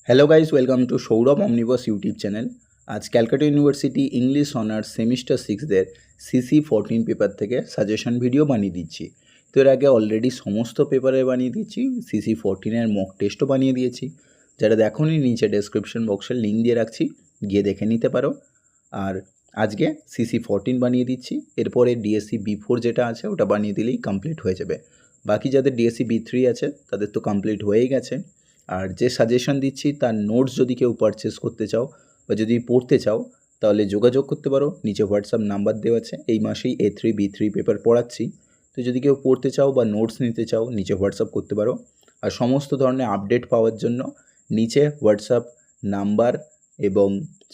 Hello guys, welcome to Sourav omniverse YouTube channel. আজ Calcutta university English honours semester 6-দের CC14 paper থেকে suggestion video বানিয়ে দিচ্ছি। তো এর আগে অলরেডি সমস্ত পেপারে বানিয়ে দিচ্ছি, CC14-এর মক টেস্টও বানিয়ে দিয়েছি। যারা দেখোনি নিচে ডেসক্রিপশন বক্সে লিঙ্ক দিয়ে রাখছি, গিয়ে দেখে নিতে পারো। আর আজকে CC14 বানিয়ে দিচ্ছি, এরপরে DSC B4 যেটা আছে ওটা বানিয়ে দিলেই কমপ্লিট হয়ে যাবে। বাকি যাদের DSC B3 আছে তাদের তো কমপ্লিট হয়েই গেছে। আর যে সাজেশন দিচ্ছি তার নোটস যদি কেউ পারচেস করতে চাও বা যদি পড়তে চাও তাহলে যোগাযোগ করতে পারো, নিচে হোয়াটসঅ্যাপ নাম্বার দেওয়া আছে। এই মাসেই A3 B3 পেপার পড়াচ্ছি, তো যদি কেউ পড়তে চাও বা নোটস নিতে চাও নিচে হোয়াটসঅ্যাপ করতে পারো। আর সমস্ত ধরনের আপডেট পাওয়ার জন্য নিচে হোয়াটসঅ্যাপ নাম্বার এবং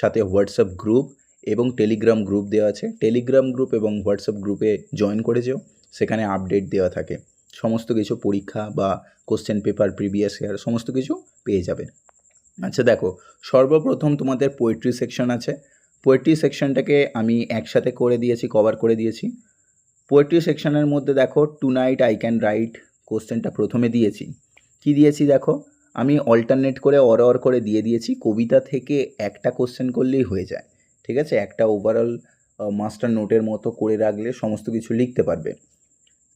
সাথে হোয়াটসঅ্যাপ গ্রুপ এবং টেলিগ্রাম গ্রুপ দেওয়া আছে। টেলিগ্রাম গ্রুপ এবং হোয়াটসঅ্যাপ গ্রুপে জয়েন করে যেও, সেখানে আপডেট দেওয়া থাকে। সমস্ত কিছু পরীক্ষা বা কোশ্চেন পেপার প্রিভিয়াস ইয়ার সমস্ত কিছু পেয়ে যাবে। আচ্ছা দেখো, সর্বপ্রথম তোমাদের পোয়েট্রি সেকশন আছে। পোয়েট্রি সেকশনটাকে আমি একসাথে করে দিয়েছি, কভার করে দিয়েছি। পোয়েট্রি সেকশনের মধ্যে দেখো, tonight I can write কোশ্চেনটা প্রথমে দিয়েছি। কি দিয়েছি দেখো, আমি অল্টারনেট করে অর করে দিয়ে দিয়েছি। কবিতা থেকে একটা কোশ্চেন করলেই হয়ে যায়, ঠিক আছে? একটা ওভারঅল মাস্টার নোটের মতো করে রাখলে সমস্ত কিছু লিখতে পারবে।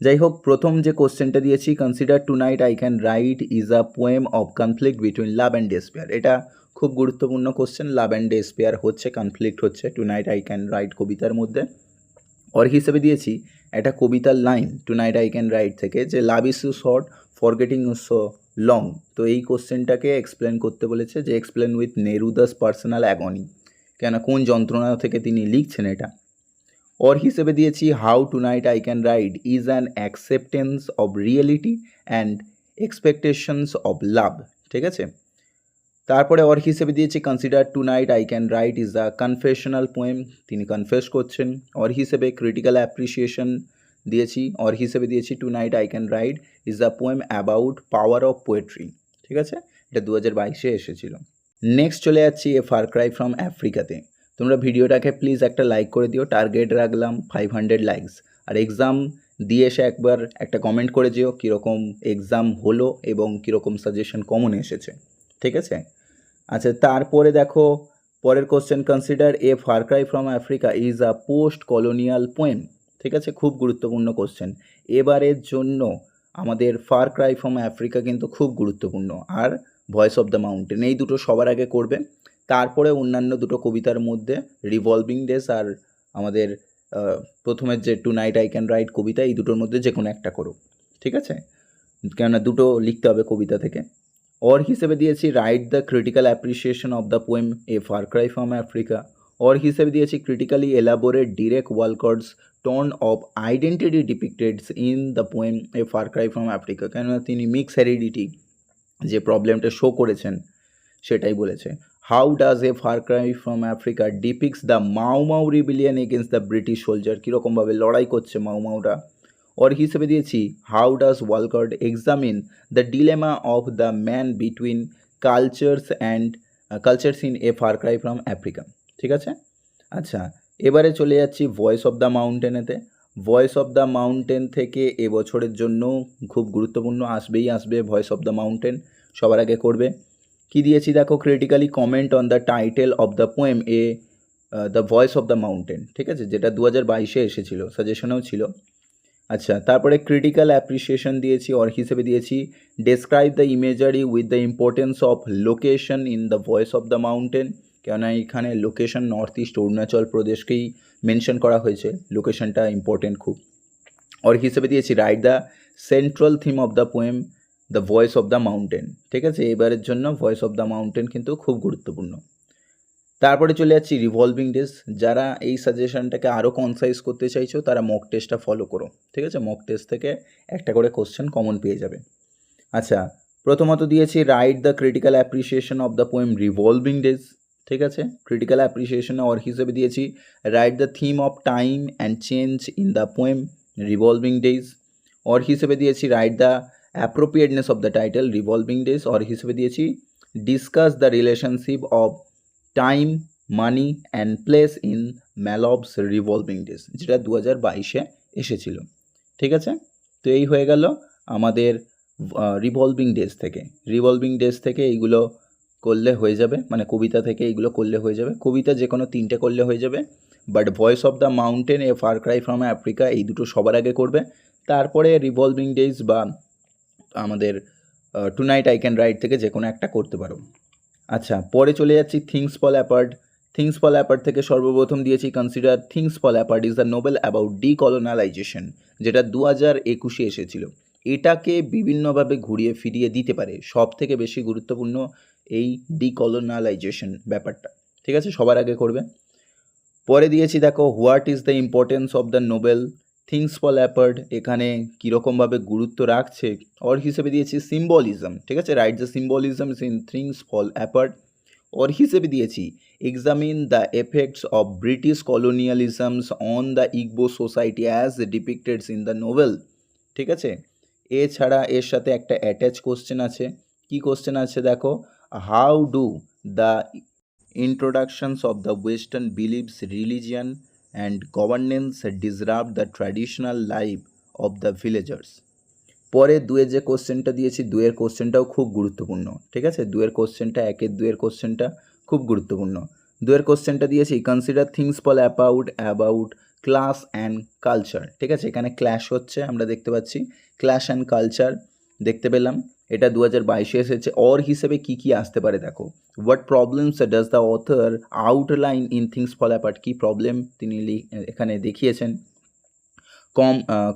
যাই হোক, প্রথম যে কোশ্চেনটা দিয়েছি, consider tonight I can write is a poem of conflict between love and despair. এটা খুব গুরুত্বপূর্ণ কোশ্চেন। লাভ অ্যান্ড ডেসপেয়ার হচ্ছে, কনফ্লিক্ট হচ্ছে tonight I can write কবিতার মধ্যে। অর হিসেবে দিয়েছি একটা কবিতার line tonight I can write থেকে, যে love is so short forgetting is so long. তো এই কোশ্চেনটাকে এক্সপ্লেন করতে বলেছে, যে explain with Neruda's personal agony, কেন কোন যন্ত্রণা থেকে তিনি লিখছেন এটা। অর হিসেবে দিয়েছি how tonight I can write is an acceptance of reality and expectations of love, ঠিক আছে? তারপরে অর হিসেবে দিয়েছি consider tonight I can write is a confessional poem, তিনি কনফেস করছেন। অর হিসেবে ক্রিটিক্যাল অ্যাপ্রিসিয়েশন দিয়েছি। অর হিসেবে দিয়েছি tonight I can write is a poem about power of poetry, ঠিক আছে? এটা 2022-এ এসেছিল। নেক্সট চলে যাচ্ছি এ ফার ক্রাই ফ্রম আফ্রিকাতে। তোমরা ভিডিওটাকে প্লিজ একটা লাইক করে দিও, টার্গেট রাখলাম 500 লাইকস। আর এক্সাম দিয়ে এসে একবার একটা কমেন্ট করে যেও কীরকম এক্সাম হলো এবং কীরকম সাজেশন কমন এসেছে, ঠিক আছে? আচ্ছা, তারপরে দেখো পরের question, consider A far cry from Africa is a post colonial poem, ঠিক আছে? খুব গুরুত্বপূর্ণ কোশ্চেন এবারের জন্য। আমাদের ফার ক্রাই ফ্রম আফ্রিকা কিন্তু খুব গুরুত্বপূর্ণ, আর ভয়েস অফ দ্য মাউন্টেন, এই দুটো সবার আগে করবে। তারপরে অন্যান্য দুটো কবিতার মধ্যে রিভলভিং ডেজ আর আমাদের প্রথমের যে tonight I can write কবিতা, এই দুটোর মধ্যে যে কোনো একটা করো, ঠিক আছে? কেননা দুটো লিখতে হবে কবিতা থেকে। অর হিসেবে দিয়েছি write the critical appreciation of the poem a far cry from Africa. Or হিসেবে দিয়েছি critically elaborate Derek Walcott's tone of identity depicted in the poem a far cry from Africa, কেননা তিনি মিক্স হেরিডিটি যে প্রবলেমটা show করেছেন সেটাই বলেছে। How does a far cry from Africa depicts the Mau Mau rebellion against the British soldier, কীরকমভাবে লড়াই করছে মাও মাউরা। অর হিসেবে দিয়েছি how does Walcott examine the dilemma of the man between cultures in a far cry from Africa, ঠিক আছে? আচ্ছা, এবারে চলে যাচ্ছি ভয়েস অফ দ্য মাউন্টেনেতে। ভয়েস অফ দ্য মাউন্টেন থেকে এবছরের জন্য খুব গুরুত্বপূর্ণ আসবে ভয়েস অফ দ্য মাউন্টেন, সবার আগে করবে। কি দিয়েছি দেখো, critically comment on the title of the poem the voice of the mountain, ঠিক আছে? যেটা 2022-এ এসেছিল, সাজেশনেও ছিল। আচ্ছা, তারপরে ক্রিটিক্যাল অ্যাপ্রিসিয়েশন দিয়েছি। অর হিসেবে দিয়েছি describe the imagery with the importance of location in the voice of the mountain, কেননা এখানে লোকেশন নর্থ ইস্ট অরুণাচল প্রদেশকেই মেনশন করা হয়েছে, লোকেশনটা ইম্পর্টেন্ট খুব। অর হিসেবে দিয়েছি write the central theme of the poem the voice of the mountain, ঠিক আছে? এবারের জন্য ভয়েস অফ দ্য মাউন্টেন কিন্তু খুব গুরুত্বপূর্ণ। তারপরে চলে যাচ্ছি রিভলভিং ডেজ। যারা এই সাজেশনটাকে আরও কনসাইজ করতে চাইছো তারা মক টেস্টটা ফলো করো, ঠিক আছে? মক টেস্ট থেকে একটা করে কোশ্চেন কমন পেয়ে যাবে। আচ্ছা, প্রথমত দিয়েছি write the critical appreciation of the poem revolving days, ঠিক আছে? ক্রিটিক্যাল অ্যাপ্রিসিয়েশনে অর হিসেবে দিয়েছি write the theme of time and change in the poem revolving days. Or হিসেবে দিয়েছি write the appropriateness of the title revolving days. Or হিসেবে দিয়েছি discuss the relationship of time, money and place in Malouf's revolving days, যেটা 2022-এ এসেছিল, ঠিক আছে? তো এই হয়ে গেল আমাদের রিভলভিং ডেজ থেকে এইগুলো করলে হয়ে যাবে, মানে কবিতা থেকে এইগুলো করলে হয়ে যাবে। কবিতা যে কোনো 3টে করলে হয়ে যাবে, but voice of the mountain, A far cry from Africa, এই দুটো সবার আগে করবে। তারপরে রিভলভিং ডেজ বা আমাদের টুনাইট আই ক্যান রাইট থেকে যে কোনো একটা করতে পারো। আচ্ছা, পরে চলে যাচ্ছি things fall apart. Things fall apart থেকে সর্বপ্রথম দিয়েছি consider things fall apart is the novel about decolonization, যেটা 2021 এসেছিল। এটাকে বিভিন্নভাবে ঘুরিয়ে ফিরিয়ে দিতে পারে, সব থেকে বেশি গুরুত্বপূর্ণ এই ডিকলোনালাইজেশন ব্যাপারটা, ঠিক আছে, সবার আগে করবে। পরে দিয়েছি দেখো what is the importance of the novel things fall apart, এখানে কীরকমভাবে গুরুত্ব রাখছে অর হিসেবে দিয়েছি সিম্বলিজম, ঠিক আছে, write the symbolism in things fall apart. Or হিসেবে দিয়েছি examine the effects of British colonialism's on the Igbo society as depicted in the novel, ঠিক আছে। এছাড়া এর সাথে একটা অ্যাটাচ কোশ্চেন আছে। কি কোশ্চেন আছে দেখো, how do the introductions of the Western beliefs, religion and governance disrupt the traditional life of the villagers। পরে দুয়ের যে কোশ্চেনটা দিয়েছি, দুয়ের কোশ্চেনটাও খুব গুরুত্বপূর্ণ, ঠিক আছে, দুয়ের কোশ্চেনটা দুয়ের কোশ্চেনটা খুব গুরুত্বপূর্ণ। দুয়ের কোশ্চেনটা দিয়েছি consider things fall about class and culture, ঠিক আছে, এখানে ক্ল্যাশ হচ্ছে আমরা দেখতে পাচ্ছি, ক্ল্যাশ অ্যান্ড কালচার দেখতে পেলাম, এটা 2022 এসেছে। অর হিসেবে কি কি আসতে পারে দেখো, what problems does the author outline in things fall apart, কী প্রবলেম তিনি এখানে দেখিয়েছেন।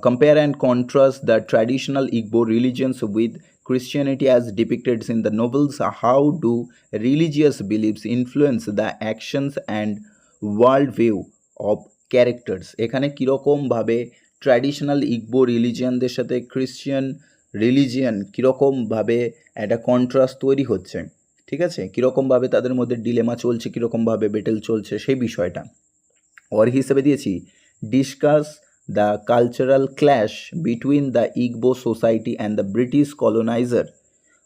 Compare and contrast the traditional Igbo religions with Christianity as depicted in the novels. How do religious beliefs influence the actions and worldview of characters? এখানে কীরকমভাবে traditional Igbo রিলিজিয়ানদের সাথে Christian religion কীরকমভাবে একটা contrast তৈরি হচ্ছে, ঠিক আছে, কীরকমভাবে তাদের মধ্যে ডিলেমা চলছে, কীরকমভাবে বেটেল চলছে, সেই বিষয়টা। অর হিসেবে দিয়েছি discuss the cultural clash between the Igbo society and the British colonizer.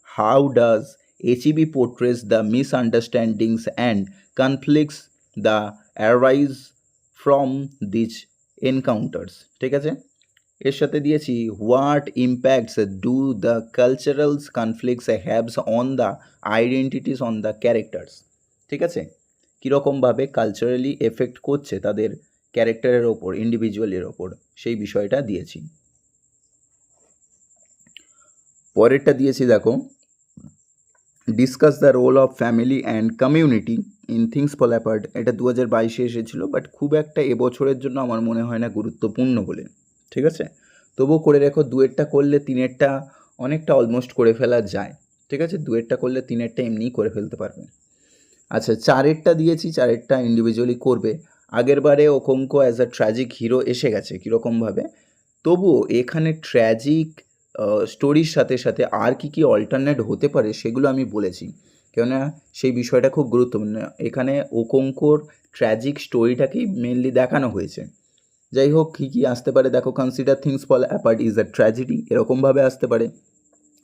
How does HEB portrays the misunderstandings and conflicts that arise from these encounters, ঠিক আছে। এর সাথে দিয়েছি what impacts do the cultural conflicts haves on the identities on the characters, ঠিক আছে, কীরকমভাবে culturally effect করছে তাদের ক্যারেক্টারের ওপর, ইন্ডিভিজুয়ালের ওপর, সেই বিষয়টা দিয়েছি। পরেরটা দিয়েছি দেখো discuss the role of family and community in things fall apart, এটা 2022 এসেছিল, বাট খুব একটা এবছরের জন্য আমার মনে হয় না গুরুত্বপূর্ণ বলে, ঠিক আছে, তবুও করে রেখো। দুয়েরটা করলে তিনেরটা অনেকটা অলমোস্ট করে ফেলা যায়, ঠিক আছে, দুয়েরটা করলে তিনেরটা এমনিই করে ফেলতে পারবে। আচ্ছা, চারেরটা দিয়েছি, চারেরটা ইন্ডিভিজুয়ালি করবে। আগের বারে ওকঙ্ক অ্যাজ আ ট্র্যাজিক হিরো এসে গেছে কীরকমভাবে, তবুও এখানে ট্র্যাজিক স্টোরির সাথে সাথে আর কি কি অল্টারনেট হতে পারে সেগুলো আমি বলেছি, কেননা সেই বিষয়টা খুব গুরুত্বপূর্ণ। এখানে ওকঙ্কর ট্র্যাজিক স্টোরিটাকেই মেনলি দেখানো হয়েছে। যাই হোক, কী কী আসতে পারে দেখো, consider things fall apart is a tragedy, এরকমভাবে আসতে পারে।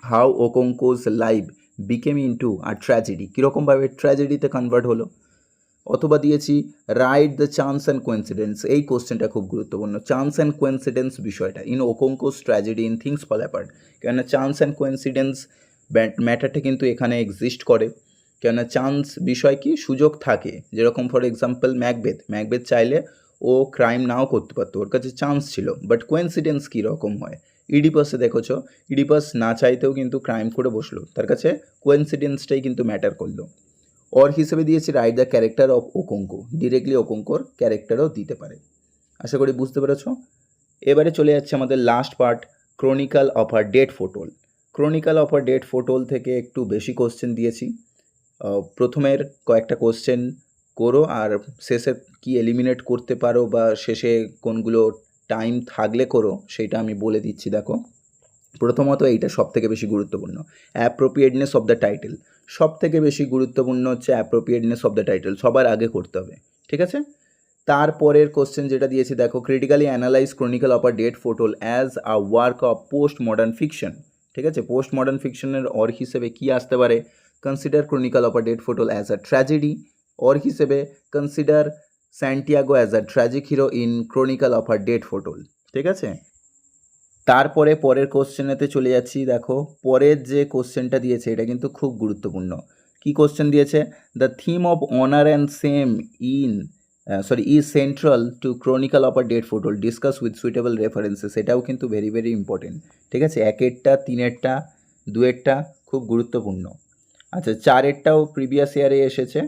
How Okonkwo's life became into a tragedy, কীরকমভাবে ট্র্যাজেডিতে কনভার্ট হলো। অথবা দিয়েছি write the chance and coincidence, এই কোশ্চেনটা খুব গুরুত্বপূর্ণ, চান্স অ্যান্ড কোয়েন্সিডেন্স বিষয়টা in Okonkwo's tragedy in things fall apart, কেননা চান্স অ্যান্ড কোয়েন্সিডেন্স ম্যাটারটা কিন্তু এখানে এক্সিস্ট করে, কেননা চান্স বিষয় কি, সুযোগ থাকে, যেরকম ফর এক্সাম্পল ম্যাকবেথ চাইলে ও ক্রাইম নাও করতে পারতো, ওর কাছে চান্স ছিল, বাট কোয়েন্সিডেন্স কীরকম হয়, ইডিপাসে দেখেছো, ইডিপাস না চাইতেও কিন্তু ক্রাইম করে বসলো, তার কাছে কোয়েন্সিডেন্সটাই কিন্তু ম্যাটার করলো। অর হিসেবে দিয়েছি write the character of Okonkwo, directly ওকঙ্কর ক্যারেক্টারও দিতে পারে। আশা করি বুঝতে পেরেছ। এবারে চলে যাচ্ছে আমাদের last part, chronicle of a death foretold. Chronicle of a death foretold থেকে একটু বেশি কোশ্চেন দিয়েছি, প্রথমের কয়েকটা কোশ্চেন করো আর শেষে কি এলিমিনেট করতে পারো বা শেষে কোনগুলো টাইম থাকলে করো সেটা আমি বলে দিচ্ছি। দেখো, প্রথমত এইটা সব থেকে বেশি গুরুত্বপূর্ণ, অ্যাপ্রোপ্রিয়েটনেস অফ দ্য টাইটেল, সব থেকে বেশি গুরুত্বপূর্ণ হচ্ছে অ্যাপ্রোপ্রিয়েটনেস অফ দ্য টাইটেল, সবার আগে করতে হবে, ঠিক আছে। তারপরের কোশ্চেন যেটা দিয়েছি দেখো, critically analyse chronicle of a death foretold as a work of post modern fiction, ঠিক আছে, পোস্ট মডার্ন ফিকশনের অর হিসেবে কী আসতে পারে, consider chronicle of a death foretold as a tragedy, or হিসেবে consider Santiago as a tragic hero in chronicle of a death foretold, ঠিক আছে। তারপরে পরের কোশ্চেনেতে চলে যাচ্ছি। দেখো, পরের যে কোশ্চেনটা দিয়েছে এটা কিন্তু খুব গুরুত্বপূর্ণ, কি কোশ্চেন দিয়েছে, the theme of honour and shame is central to chronicle of a death foretold, discuss with suitable references. এটাও কিন্তু ভেরি ভেরি ইম্পর্টেন্ট, ঠিক আছে। 1-এরটা, 3-এরটা, 2-এরটা খুব গুরুত্বপূর্ণ। আচ্ছা, 4-এরটাও প্রিভিয়াস ইয়ারে এসেছে,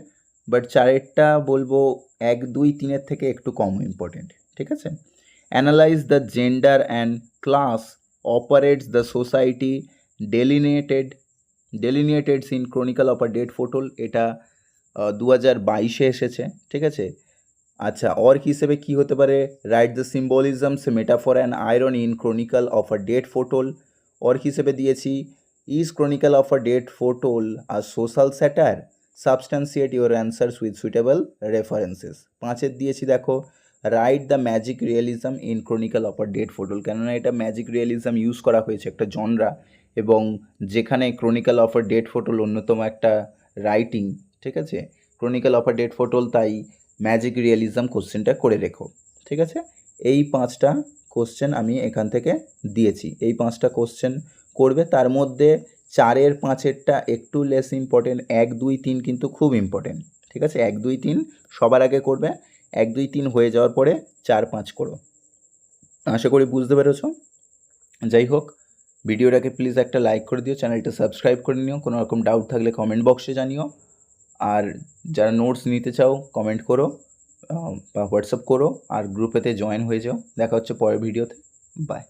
বাট 4-এরটা বলবো 1, 2, 3-এর থেকে একটু কম ইম্পর্টেন্ট, ঠিক আছে। Analyse the gender and class operates the society delineated in chronicle of a death foretold, এটা 2022-এ এসেছে, ঠিক আছে। আচ্ছা, অর্ক হিসেবে কি হতে পারে, write the symbolisms metaphor and irony in chronicle of a death foretold. Or হিসেবে দিয়েছি, is chronicle of a death foretold আর social satire, substantiate your answers with suitable references. 5-এর দিয়েছি দেখো, write the magic realism in chronicle of a death foretold, কেননা এটা magic realism use করা হয়েছে একটা জনরা, এবং যেখানে ক্রনিক্যাল অফ আ ডেড ফোটল অন্যতম একটা রাইটিং, ঠিক আছে। ক্রনিক্যাল অফ আ ডেড ফোটল, তাই ম্যাজিক রিয়েলিজম কোশ্চেনটা করে রেখো, ঠিক আছে। এই 5টা কোশ্চেন আমি এখান থেকে দিয়েছি, এই 5টা কোশ্চেন করবে। তার মধ্যে 4-এর 5-এরটা একটু লেস ইম্পর্টেন্ট, 1, 2, 3 কিন্তু খুব ইম্পর্টেন্ট, ঠিক আছে। 1, 2, 3 সবার আগে করবে, 1, 2, 3 হয়ে যাওয়ার পরে 4, 5 করো। আশা করি বুঝতে পেরেছো। যাই হোক, ভিডিওটাকে প্লিজ একটা লাইক করে দিও, চ্যানেলটা সাবস্ক্রাইব করে নিও। কোনো রকম ডাউট থাকলে কমেন্ট বক্সে জানিও। আর যারা নোটস নিতে চাও কমেন্ট করো বা হোয়াটসঅ্যাপ করো, আর গ্রুপেতে জয়েন হয়ে যাও। দেখা হচ্ছে পরের ভিডিওতে, বাই।